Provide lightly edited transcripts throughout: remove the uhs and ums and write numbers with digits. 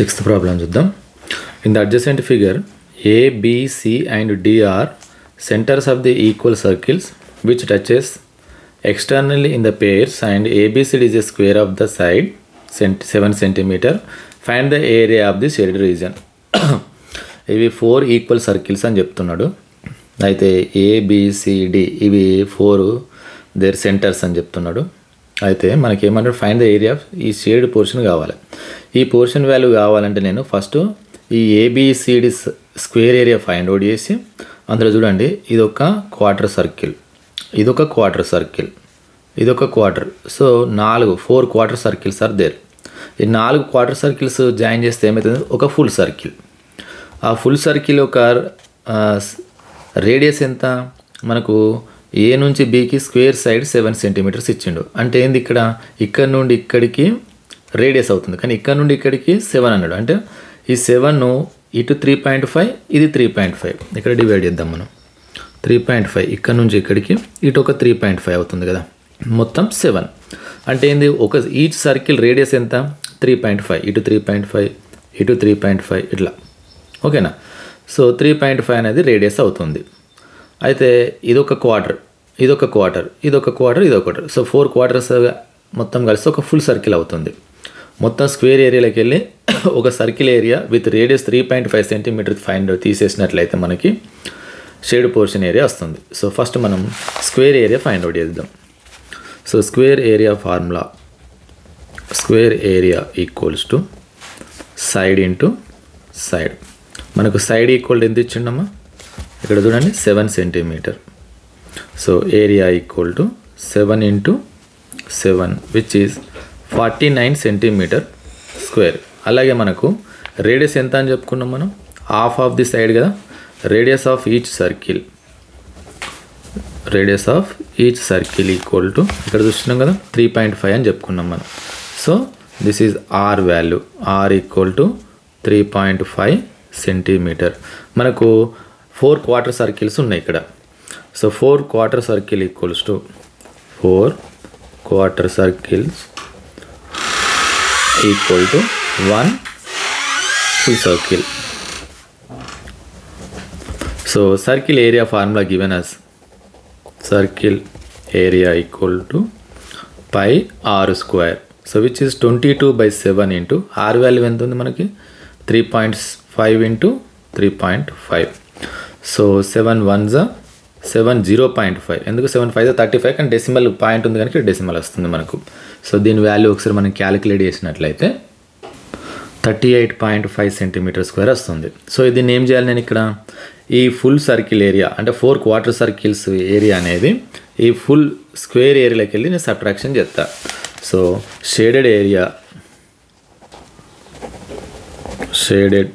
Sixth problem చూద్దాం. In the adjacent figure, A, B, C and D are centers of the equal circles which touches externally in the pairs and ABCD is a square of the side 7 cm. Find the area of the shaded region. ఇవి 4 equal circles అని చెప్తున్నాడు. అయితే ABCD ఇవి 4 there centres అని చెప్తున్నాడు. అయితే మనకి ఏమంటారు, ఫైండ్ ద ఏరియా ఆఫ్ ఈ షేడ్ పోర్షన్ కావాలి. ఈ పోర్షన్ వాల్యూ కావాలంటే నేను ఫస్ట్ ఈ ABCD square area find out చేసి అందులో చూడండి, ఇదొక క్వార్టర్ సర్కిల్, ఇదొక క్వార్టర్ సర్కిల్, ఇదొక quarter. So 4 quarter circles are there. ఈ 4 క్వార్టర్ సర్కిల్స్ జాయిన్ చేస్తే ఏమవుతుంది, ఒక ఫుల్ సర్కిల్. ఆ ఫుల్ సర్కిల్ యొక్క రేడియస్ ఎంత, మనకు ఏ నుంచి బికి స్క్వేర్ సైడ్ 7 సెంటీమీటర్స్ ఇచ్చిండు. అంటే ఏంది, ఇక్కడ నుండి ఇక్కడికి రేడియస్ అవుతుంది, కానీ ఇక్కడ నుండి ఇక్కడికి 7 అన్నాడు. అంటే ఈ 7 ఇటు 3.5, ఇది 3.5, ఇక్కడ డివైడ్ చేద్దాం మనం. 3.5 ఇక్కడ నుంచి ఇక్కడికి ఇటు ఒక 3.5 అవుతుంది కదా, మొత్తం 7. అంటే ఏంది, ఒక ఈచ్ సర్కిల్ రేడియస్ ఎంత, 3.5, ఇటు 3.5, ఇటు 3.5 ఇట్లా. ఓకేనా. సో 3.5 అనేది రేడియస్ అవుతుంది. అయితే ఇదొక క్వార్టర్, ఇదొక క్వార్టర్, ఇదొక క్వార్టర్, ఇదొక క్వార్టర్. సో 4 క్వార్టర్స్ మొత్తం కలిసి ఒక ఫుల్ సర్కిల్ అవుతుంది. మొత్తం స్క్వేర్ ఏరియాలోకి వెళ్ళి ఒక circle area with radius 3.5 centimetre find తీసేసినట్లయితే మనకి షేడ్ పోర్షన్ ఏరియా వస్తుంది. సో ఫస్ట్ మనం స్క్వేర్ ఏరియా ఫైండ్ అవుట్ చేద్దాం. So square area formula, square area equals to side into side. మనకు సైడ్ ఈక్వల్ ఎంత ఇచ్చిండమ్మా, ఇక్కడ చూడండి 7 centimetre. So area equal to 7 into 7 which is 49 centimetre square. అలాగే మనకు రేడియస్ ఎంత అని చెప్పుకున్నాం మనం, హాఫ్ ఆఫ్ ది సైడ్ కదా. Radius of each circle, radius of each circle equal to ఇక్కడ చూస్తున్నాం కదా 3.5 అని చెప్పుకున్నాం మనం. So this is R value, R equal to 3.5 centimetre. మనకు 4 క్వార్టర్ సర్కిల్స్ ఉన్నాయి ఇక్కడ. So 4 quarter circle equals to 4 quarter circles equal to 1 full circle. So circle area formula given us circle area equal to pi R square. So which is 22/7 into R value ఎంత ఉంది మనకి, 3.5 into 3.5. So 7 1s 7 0.5. ఎందుకు 7 5 35, కానీ decimal point ఉంది కనుక decimal వస్తుంది మనకు. So దీని వాల్యూ ఒకసారి మనం క్యాలిక్యులేట్ చేసినట్లయితే 38.5 సెంటీమీటర్ స్క్వేర్ వస్తుంది. సో దీన్ని ఏం చేయాలి, నేను ఇక్కడ ఈ ఫుల్ సర్కిల్ ఏరియా అంటే 4 క్వార్టర్ సర్కిల్స్ ఏరియా అనేది ఈ ఫుల్ స్క్వేర్ ఏరియాలోకి వెళ్ళి నేను సబ్ట్రాక్షన్ చేస్తా. So shaded area, shaded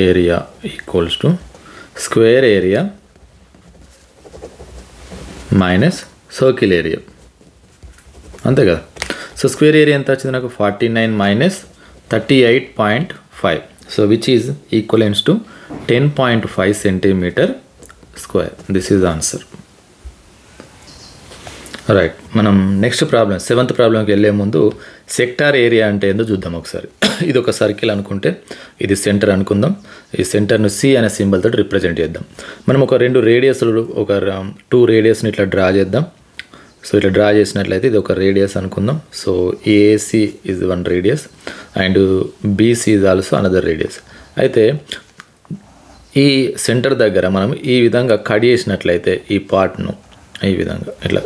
area equals to square area minus circle area, అంతే కదా. సో స్క్వేర్ ఏరియా ఎంత వచ్చింది నాకు, 49 minus 38.5. So which is equivalence to 10.5 centimetre square. This is answer. Right, మనం నెక్స్ట్ ప్రాబ్లం 7th ప్రాబ్లంకి వెళ్ళే ముందు సెక్టార్ ఏరియా అంటే ఏందో చూద్దాం ఒకసారి. ఇది ఒక సర్కిల్ అనుకుంటే ఇది సెంటర్ అనుకుందాం. ఈ సెంటర్ను సి అనే సింబల్ తోటి రిప్రజెంట్ చేద్దాం. మనం ఒక 2 రేడియస్లు, ఒక 2 రేడియస్ని ఇట్లా డ్రా చేద్దాం. సో ఇట్లా డ్రా చేసినట్లయితే ఇది ఒక రేడియస్ అనుకుందాం. So AC is 1 radius and BC is also another radius. అయితే ఈ సెంటర్ దగ్గర మనం ఈ విధంగా కట్ చేసినట్లయితే ఈ పార్ట్ను ఈ విధంగా ఇట్లా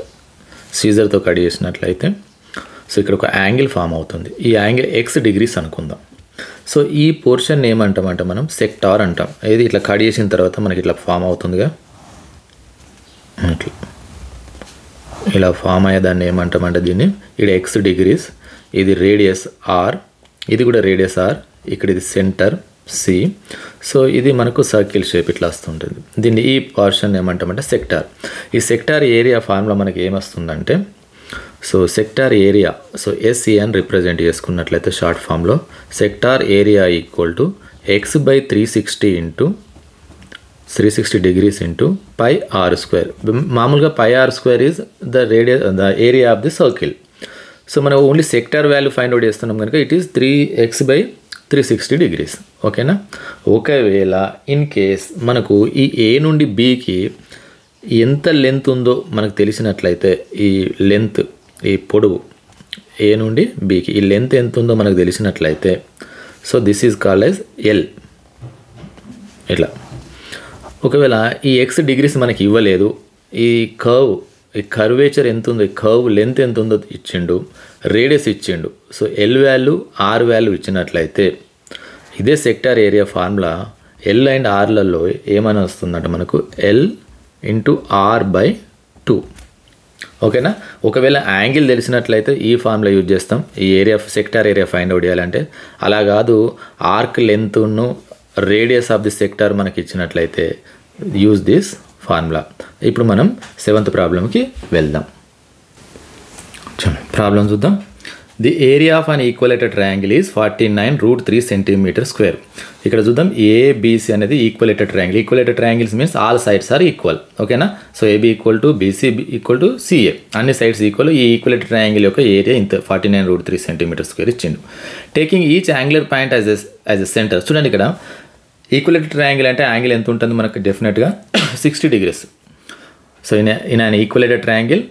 సీజర్తో కట్ చేసినట్లయితే సో ఇక్కడ ఒక యాంగిల్ ఫామ్ అవుతుంది. ఈ యాంగిల్ x డిగ్రీస్ అనుకుందాం. సో ఈ పోర్షన్ ఏమంటామంటే మనం సెక్టార్ అంటాం. ఇది ఇట్లా కట్ చేసిన తర్వాత మనకి ఇట్లా ఫామ్ అవుతుందిగా, ఇట్లా ఇలా ఫామ్ అయ్యేదాన్ని ఏమంటామంటే దీన్ని ఇక్కడ x డిగ్రీస్, ఇది రేడియస్ r, ఇది కూడా రేడియస్ r, ఇక్కడ ఇది సెంటర్ సి. సో ఇది మనకు సర్కిల్ షేప్ ఇట్లా వస్తుంటుంది. దీన్ని ఈ పోర్షన్ ఏమంటామంటే సెక్టార్. ఈ సెక్టార్ ఏరియా ఫార్ములా మనకి ఏమొస్తుందంటే, so sector area, so SC అని రిప్రజెంట్ చేసుకున్నట్లయితే షార్ట్ ఫామ్లో sector area equal to x/360 into 360 degrees into pi R square. మామూలుగా pi R square is the area of the circle. So మనం only sector value find out చేస్తున్నాం కనుక it is 3x/360 360 degrees. ఓకేనా. ఒకవేళ in case మనకు ఈ ఏ నుండి బికి ఎంత లెంత్ ఉందో మనకు తెలిసినట్లయితే, ఈ లెంత్, ఈ పొడవు ఏ నుండి బికి ఈ లెంత్ ఎంత ఉందో మనకు తెలిసినట్లయితే, so this is called as L. ఇట్లా ఒకవేళ ఈ ఎక్స్ డిగ్రీస్ మనకి ఇవ్వలేదు, ఈ కర్వేచర్ ఎంత ఉందో, ఈ కర్వ్ లెంత్ ఎంత ఉందో ఇచ్చిండు, రేడియస్ ఇచ్చిండు. So L value are value ఇచ్చినట్లయితే ఇదే sector area formula L and ఆర్లలో ఏమైనా వస్తుందంటే మనకు ఎల్ ఇంటూ ఆర్ బై 2. ఓకేనా. ఒకవేళ యాంగిల్ తెలిసినట్లయితే ఈ ఫార్ములా యూజ్ చేస్తాం ఈ area sector area find out చేయాలంటే. అలా కాదు, ఆర్క్ లెంత్ను రేడియస్ ఆఫ్ ది సెక్టార్ మనకి ఇచ్చినట్లయితే యూజ్ దిస్ ఫార్ములా. ఇప్పుడు మనం 7th ప్రాబ్లంకి వెళ్దాం. ప్రాబ్లం చూద్దాం. The area of an equilateral triangle is 49√3 centimetre square. ఇక్కడ చూద్దాం, ఏబిసి అనేది equilateral triangle. Equilateral triangles means all sides are equal. ఓకేనా. So AB equal to BC equal to CA, అన్ని సైడ్స్ ఈక్వల్. ఈ equilateral triangle యొక్క area ఇంత 49√3 centimetre square ఇచ్చిండు. Taking each angular point as a centre. చూడండి, ఇక్కడ ఈక్వలేటెడ్ triangle అంటే angle ఎంత ఉంటుంది మనకు డెఫినెట్గా 60 degrees. So in an equilateral triangle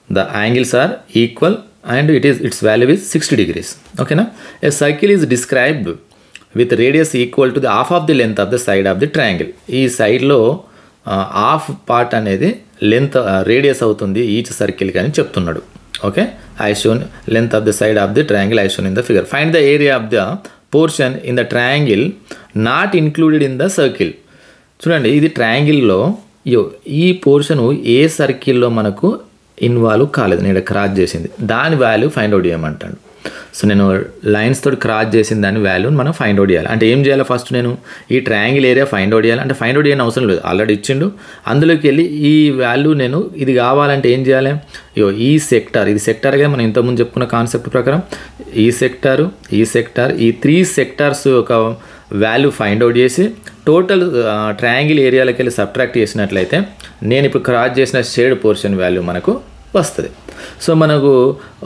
the angles are equal and its value is 60 degrees. Okay na. A circle is described with radius equal to the half of the length of the side of the triangle. ఈ side లో half part అనేది length radius అవుతుంది each circle కానీ చెప్తున్నాడు. Okay. I shown length of the side of the triangle I shown in the figure. Find the area of the portion in the triangle not included in the circle. చూడండి, ఇది ట్రయాంగిల్లో ఈ portion ఏ సర్కిల్లో మనకు involve కాలేదు, నేను cross చేసింది, దాని value find out చేయమంటాడు. So నేను లైన్స్ తోటి క్రాస్ చేసిన దాని వాల్యూని మనం ఫైండ్ అవుట్ చేయాలి. అంటే ఏం చేయాలి, ఫస్ట్ నేను ఈ ట్రయాంగిల్ ఏరియా ఫైండ్ అవుట్ చేయాలి. అంటే ఫైండ్ అవుట్ చేయని అవసరం లేదు, ఆల్రెడీ ఇచ్చిండు. అందులోకి వెళ్ళి ఈ వాల్యూ నేను ఇది కావాలంటే ఏం చేయాలి, ఈ సెక్టార్, ఇది సెక్టార్గా మనం ఇంతకుముందు చెప్పుకున్న కాన్సెప్ట్ ప్రకారం ఈ సెక్టారు, ఈ 3 సెక్టార్స్ ఒక వాల్యూ ఫైండ్ అవుట్ చేసి టోటల్ ట్రయాంగిల్ ఏరియాలోకి వెళ్ళి సబ్ట్రాక్ట్ చేసినట్లయితే నేను ఇప్పుడు క్రాస్ చేసిన షేడ్ పోర్షన్ వాల్యూ మనకు వస్తుంది. సో మనకు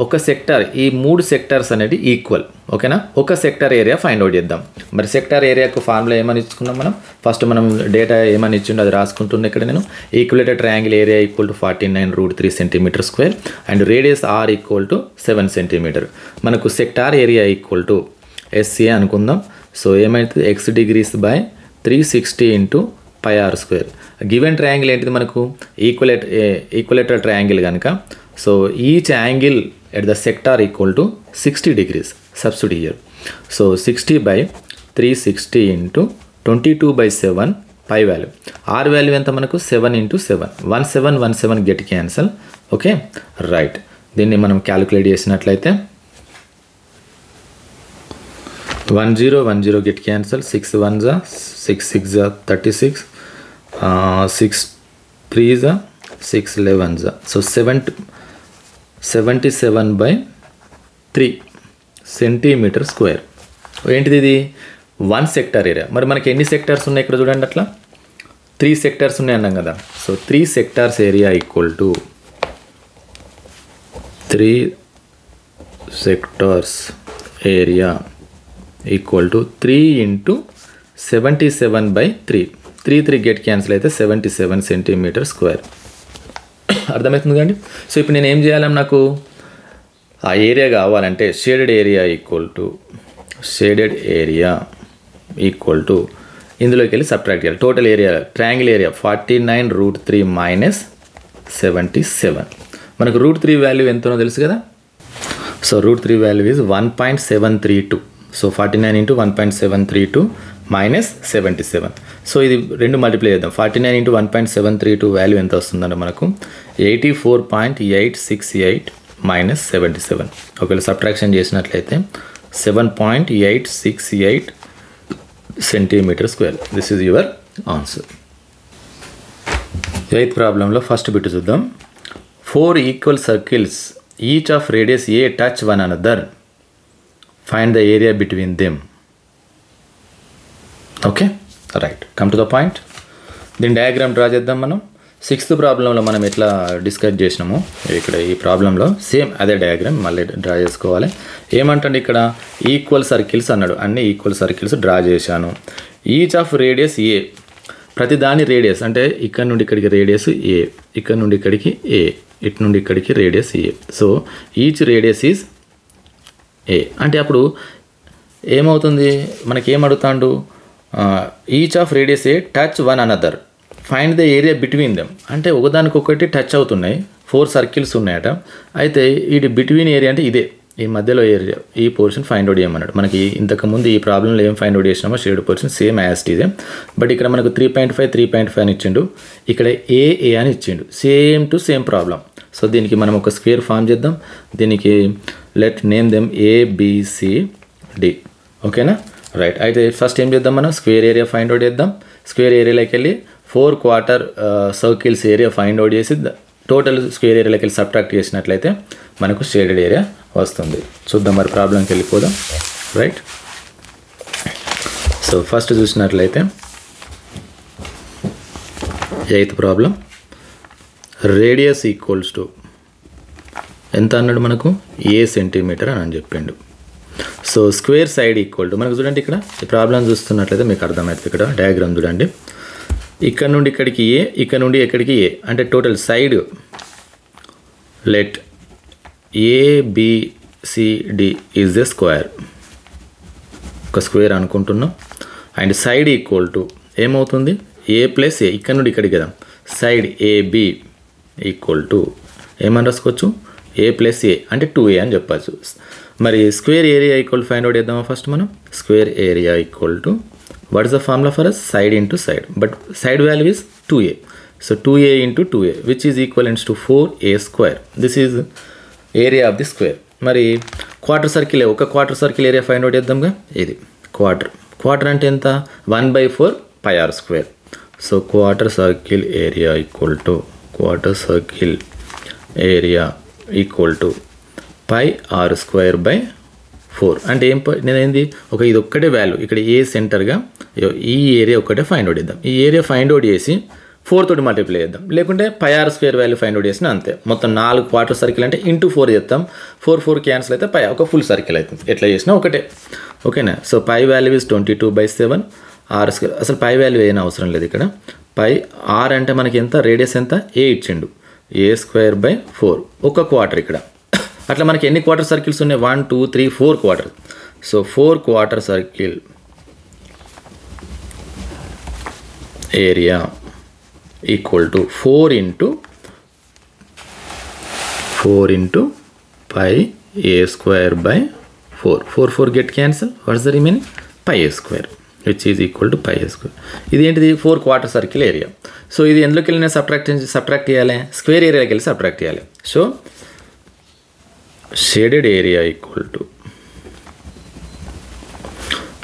ఒక సెక్టార్, ఈ 3 సెక్టార్స్ అనేది ఈక్వల్. ఓకేనా. ఒక సెక్టార్ ఏరియా ఫైండ్ అవుట్ చేద్దాం. మరి సెక్టార్ ఏరియాకు ఫార్ములా ఏమని ఇచ్చుకున్నాం మనం, ఫస్ట్ మనం డేటా ఏమని ఇచ్చిండో అది రాసుకుంటున్నా ఇక్కడ నేను. Equilateral triangle area equal to 49√3 centimetre square and radius r equal to 7 centimetre. మనకు sector area equal to SC అనుకుందాం. సో ఏమైతుంది, x degrees by 360 into πr². Given triangle ఏంటిది మనకు ఈక్వలేటెడ్ ట్రయాంగిల్ కనుక, so each angle at the sector equal to 60 degrees. Substitute here. So 60/360 into 22/7 pi value. Are value ఎంత మనకు 7 × 7, 1717 get cancel. Okay, right. దీన్ని మనం calculate చేసినట్లయితే 1010 get cancel, 6 1s are 6 6s are 36, 6 3s are 6 11s are. So 77/3 centimetre square. ఏంటిది ఇది, 1 sector area. మరి మనకి ఎన్ని సెక్టార్స్ ఉన్నాయి ఇక్కడ చూడండి, అట్లా 3 సెక్టార్స్ ఉన్నాయి అన్నాం కదా. So 3 sectors area equal to 3 sectors area equal to 3 × 77/3. 3 get cancel అయితే 77 సెంటీమీటర్ స్క్వేర్. అర్థమవుతుంది కండి. సో ఇప్పుడు నేను ఏం చేయాలి, నాకు ఆ ఏరియా కావాలంటే షేడెడ్ ఏరియా ఈక్వల్ టు ఇందులోకి వెళ్ళి సబ్ట్రాక్ట్ చేయాలి. Total area triangle area 49√3 minus 77. మనకు √3 వాల్యూ ఎంతనో తెలుసు కదా. So √3 value is 1.732. So 49 × 1.732 minus 77. So ఇది 2 మల్టిప్లై చేద్దాం. 49 × 1.732 వాల్యూ ఎంత వస్తుందంటే మనకు 84.868 మైనస్ 77. ఒకవేళ సబ్ట్రాక్షన్ చేసినట్లయితే 7.868 centimetre square. This is your answer. 8th ప్రాబ్లంలో ఫస్ట్ బిట్ చూద్దాం. 4 equal circles each of radius a touch one another. Find the area between them. Okay, right. Come to the point. Then diagram draw చేద్దాం మనం. Sixth ప్రాబ్లంలో మనం ఎట్లా discuss చేసినాము ఇక్కడ ఈ ప్రాబ్లంలో సేమ్ అదే డయాగ్రామ్ మళ్ళీ డ్రా చేసుకోవాలి. ఏమంటే ఇక్కడ ఈక్వల్ సర్కిల్స్ అన్నాడు, అన్ని ఈక్వల్ సర్కిల్స్ డ్రా చేశాను. ఈచ్ ఆఫ్ రేడియస్ ఏ, ప్రతి దాని రేడియస్ అంటే ఇక్కడ నుండి ఇక్కడికి రేడియస్ ఏ, ఇక్కడ నుండి ఇక్కడికి ఏ, ఇటు నుండి ఇక్కడికి radius A. So each radius is a అంటే అప్పుడు ఏమవుతుంది, మనకి ఏం అడుగుతాడు, each of radius a touch one another, find the area between them. అంటే ఒకదానికొకటి టచ్ అవుతున్నాయి, 4 సర్కిల్స్ ఉన్నాయట. అయితే ఇది బిట్వీన్ ఏరియా అంటే ఇదే, ఈ మధ్యలో ఏరియా, ఈ పోర్షన్ ఫైండ్ అవుట్ చేయమన్నాడు. మనకి ఇంతకుముందు ఈ ప్రాబ్లంలో ఏం ఫైండ్ అవుట్ చేసినామో షేడ్ పోర్షన్ సేమ్ యాజ్ ఇదే. బట్ ఇక్కడ మనకు 3.5 అని ఇచ్చిండు, ఇక్కడ ఏ అని ఇచ్చిండు, same to same problem. So దీనికి మనం ఒక స్క్వేర్ ఫామ్ చేద్దాం. దీనికి లెట్ నేమ్ దెమ్ ABCD. ఓకేనా, రైట్. అయితే ఫస్ట్ ఏం చేద్దాం, మనం స్క్వేర్ ఏరియా ఫైండ్ అవుట్ చేద్దాం. స్క్వేర్ ఏరియాలోకి వెళ్ళి 4 quarter circles area find out చేసి టోటల్ స్క్వేర్ ఏరియాలోకి వెళ్ళి సబ్ట్రాక్ట్ చేసినట్లయితే మనకు షేడెడ్ ఏరియా వస్తుంది. చూద్దాం మరి ప్రాబ్లంకి వెళ్ళిపోదాం. రైట్, సో ఫస్ట్ చూసినట్లయితే 8th problem, radius equals to ఎంత అన్నాడు మనకు, ఏ సెంటీమీటర్ అని చెప్పిండు. So square side equal to మనకు చూడండి, ఇక్కడ ఈ ప్రాబ్లం చూస్తున్నట్లయితే మీకు అర్థమవుతుంది. ఇక్కడ డయాగ్రామ్ చూడండి, ఇక్కడ నుండి ఇక్కడికి ఏ, ఇక్కడ నుండి ఇక్కడికి ఏ, అంటే total side let ABCD is a square, ఒక స్క్వేర్ అనుకుంటున్నాం. అండ్ సైడ్ ఈక్వల్ టు ఏమవుతుంది, ఏ ప్లస్ ఏ, ఇక్కడ నుండి ఇక్కడికి కదా, సైడ్ AB ఈక్వల్ టు ఏమని రాసుకోవచ్చు, ఏ ప్లస్ ఏ అంటే 2A అని చెప్పచ్చు. మరి square area equal find out చేద్దామా ఫస్ట్ మనం. Square area equal to what is the formula for us, side into side, but side value is 2A. So 2A into 2A which is equivalent to 4A square. This is area of the square. మరి quarter circle, ఒక quarter circle area find out చేద్దాంగా. ఇది quarter అంటే ఎంత, 1/4 πr square. So quarter circle area equal to equal to πr square by 4. అంటే నేనేంది, ఇది ఒక్కటే value, ఇక్కడ ఏ సెంటర్గా ఈ ఏరియా ఒక్కటే ఫైండ్ అవుట్ చేద్దాం. ఈ ఏరియా ఫైండ్ అవుట్ చేసి 4 తోటి మల్టిప్లై చేద్దాం, లేకుంటే πr square value find out చేసినా అంతే. మొత్తం 4 క్వార్టర్ సర్కిల్ అంటే ఇంటూ 4 చేస్తాం, 4 క్యాన్సిల్ అయితే ఒక ఫుల్ సర్కిల్ అవుతుంది. ఎట్లా చేసినా ఒకటే, ఓకేనా. So π value is 22/7 r square. అసలు π వాల్యూ ఏమైనా అవసరం లేదు ఇక్కడ. r అంటే మనకి ఎంత, రేడియస్ ఎంత, ఏ ఇచ్చిండు, a స్క్వేర్ బై 4, ఒక క్వార్టర్ ఇక్కడ. అట్లా మనకి ఎన్ని క్వార్టర్ సర్కిల్స్ ఉన్నాయి, 1 2 3 4 quarter. So 4 quarter circle area equal to 4 into πa square by 4 get cancel. What is the remaining, πa square which is equal to πa square. ఇది ఏంటిది, 4 quarter circle area. So ఇది ఎందులోకి వెళ్ళినా subtract చేయాలి, square ఏరియాకి వెళ్ళి subtract చేయాలి. So shaded area equal to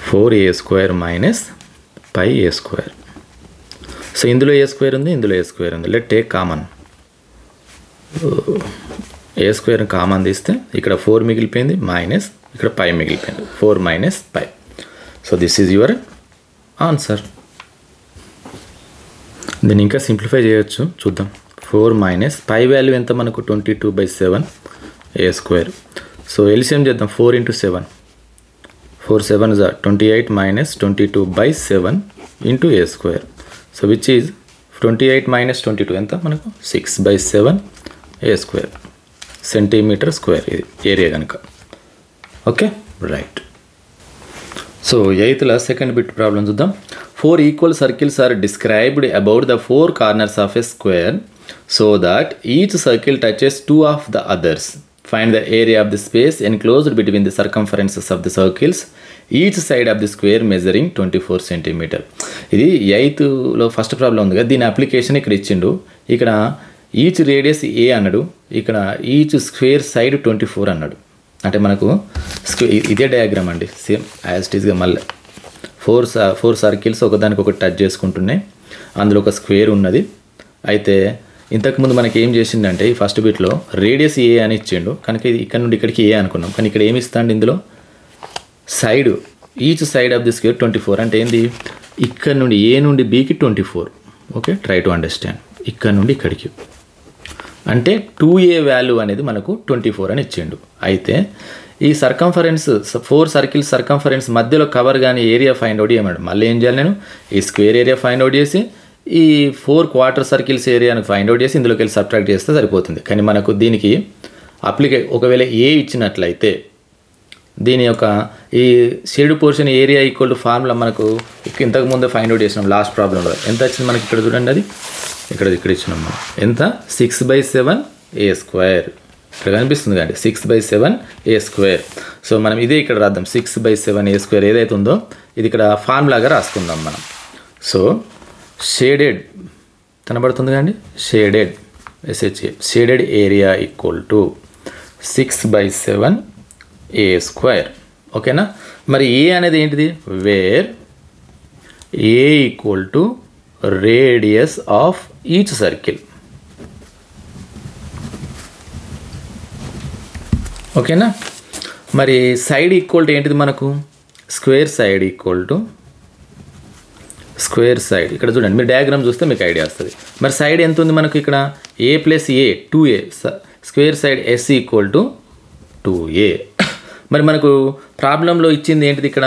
4A square minus πa square. So ఇందులో ఏ square ఉంది, ఇందులో ఏ స్క్వేర్ ఉంది. లెట్ టేక్ కామన్, ఏ స్క్వేర్ కామన్ తీస్తే ఇక్కడ 4 మిగిలిపోయింది, మైనస్ ఇక్కడ π మిగిలిపోయింది, 4 minus π. So this is your answer. దీన్ని ఇంకా సింప్లిఫై చేయొచ్చు, చూద్దాం. 4 మైనస్ π వాల్యూ ఎంత మనకు, 22/7 a square. సో ఎల్సిఎం చేద్దాం, 4 into 7, 4 7 is 28 minus 22/7 into a square. So which is 28 minus 22 ఎంత మనకు, 6/7 a square సెంటీమీటర్ స్క్వేర్ ఇది ఏరియా కనుక. Okay, right. So 8th second bit problem చూద్దాం. 4 equal circles are described about the 4 corners of a square so that each circle touches 2 of the others. Find the area of the space enclosed between the circumferences of the circles, each side of the square measuring 24 cm. ఇది 8th first problem ఉంది కదా, దీని application ఇక్కడ ఇచ్చిండు. ఇక్కడ each radius ఏ అన్నాడు, ఇక్కడ each square side 24 అన్నాడు. అంటే మనకు ఇదే డయాగ్రామ్ అండి, సేమ్ యాజ్ ఇట్ ఈస్గా. మళ్ళీ 4 సర్కిల్స్ ఒకదానికొకటి టచ్ చేసుకుంటున్నాయి, అందులో ఒక స్క్వేర్ ఉన్నది. అయితే ఇంతకుముందు మనకి ఏం చేసిందంటే ఈ ఫస్ట్ బిట్లో రేడియస్ ఏ అని ఇచ్చిండు కనుక ఇది ఇక్కడ నుండి ఇక్కడికి ఏ అనుకున్నాం. కానీ ఇక్కడ ఏమి ఇస్తాండి, ఇందులో side each side of the square 24 అంటే ఏంది, ఇక్కడ నుండి ఏ నుండి బికి 24. Okay, try to understand. ఇక్కడ నుండి ఇక్కడికి, అంటే 2a వాల్యూ అనేది మనకు 24 అని ఇచ్చిండు. అయితే ఈ సర్కంఫరెన్స్ 4 సర్కిల్స్ సర్కంఫరెన్స్ మధ్యలో కవర్ కానీ ఏరియా ఫైండ్ అవుట్ చేయమన్నాడు. మళ్ళీ ఏం చేయాలి, నేను ఈ స్క్వేర్ ఏరియా ఫైండ్ అవుట్ చేసి ఈ 4 క్వార్టర్ సర్కిల్స్ ఏరియాను ఫైండ్ అవుట్ చేసి ఇందులోకి వెళ్ళి సబ్ట్రాక్ట్ చేస్తే సరిపోతుంది. కానీ మనకు దీనికి ఒకవేళ ఏ ఇచ్చినట్లయితే దీని యొక్క ఈ shade portion area equal to formula మనకు ఇంతకుముందే ఫైండ్ అవుట్ చేసినాం లాస్ట్ ప్రాబ్లంలో. ఎంత వచ్చింది మనకి ఇక్కడ చూడండి, అది ఇక్కడ ఇచ్చినాం మనం. ఎంత 6/7a². ఇక్కడ కనిపిస్తుంది కానీ 6/7a². సో మనం ఇదే ఇక్కడ రాద్దాం. 6/7a² ఏదైతే ఉందో ఇది ఇక్కడ ఫార్ములాగా రాసుకుందాం మనం. సో షేడెడ్ కనబడుతుంది కానీ shaded area equal to 6/7a². ఓకేనా. మరి ఏ అనేది ఏంటిది, where a equal to radius of each circle. ఓకేనా. మరి సైడ్ ఈక్వల్ టు ఏంటిది మనకు, square side equal to square side. ఇక్కడ చూడండి, మీరు డయాగ్రామ్ చూస్తే మీకు ఐడియా వస్తుంది. మరి సైడ్ ఎంత ఉంది మనకు ఇక్కడ, a + a 2a. Square side s equal to 2a. మరి మనకు ప్రాబ్లంలో ఇచ్చింది ఏంటిది, ఇక్కడ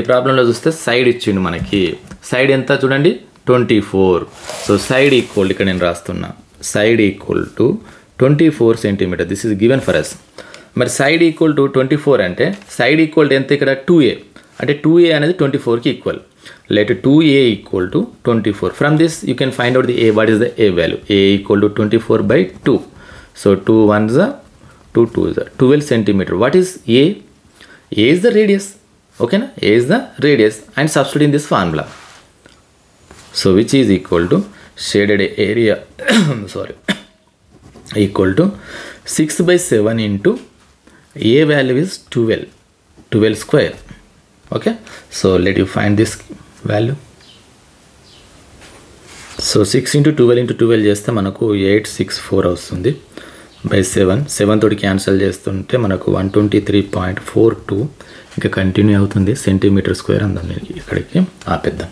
ఈ ప్రాబ్లంలో చూస్తే సైడ్ ఇచ్చిండు మనకి. సైడ్ ఎంత చూడండి 24. సో సైడ్ ఈక్వల్, ఇక్కడ నేను రాస్తున్నా, side equal to 24 centimetre. This is given for us. మరి సైడ్ ఈక్వల్ టు 24 అంటే సైడ్ ఈక్వల్ టు ఎంత ఇక్కడ 2a, అంటే 2a అనేది 24కి equal. Let 2a equal to 24. From this you can find out the a. What is the a value? A equal to 24/2. So 2 1s are 2 2s are 12 centimeter. What is a? A is the radius. Okay na? A is the radius and substitute in this formula. So which is equal to shaded area sorry equal to 6/7 into a value is 12 square. Okay, so let you find this value. So 6 into 12 into 12 చేస్తే మనకు 864 వస్తుంది by 7 తోటి cancel చేస్తుంటే మనకు 123.42 ఇంకా continue అవుతుంది. Centimetre square అందాం, ఇక్కడికి ఆపేద్దాం.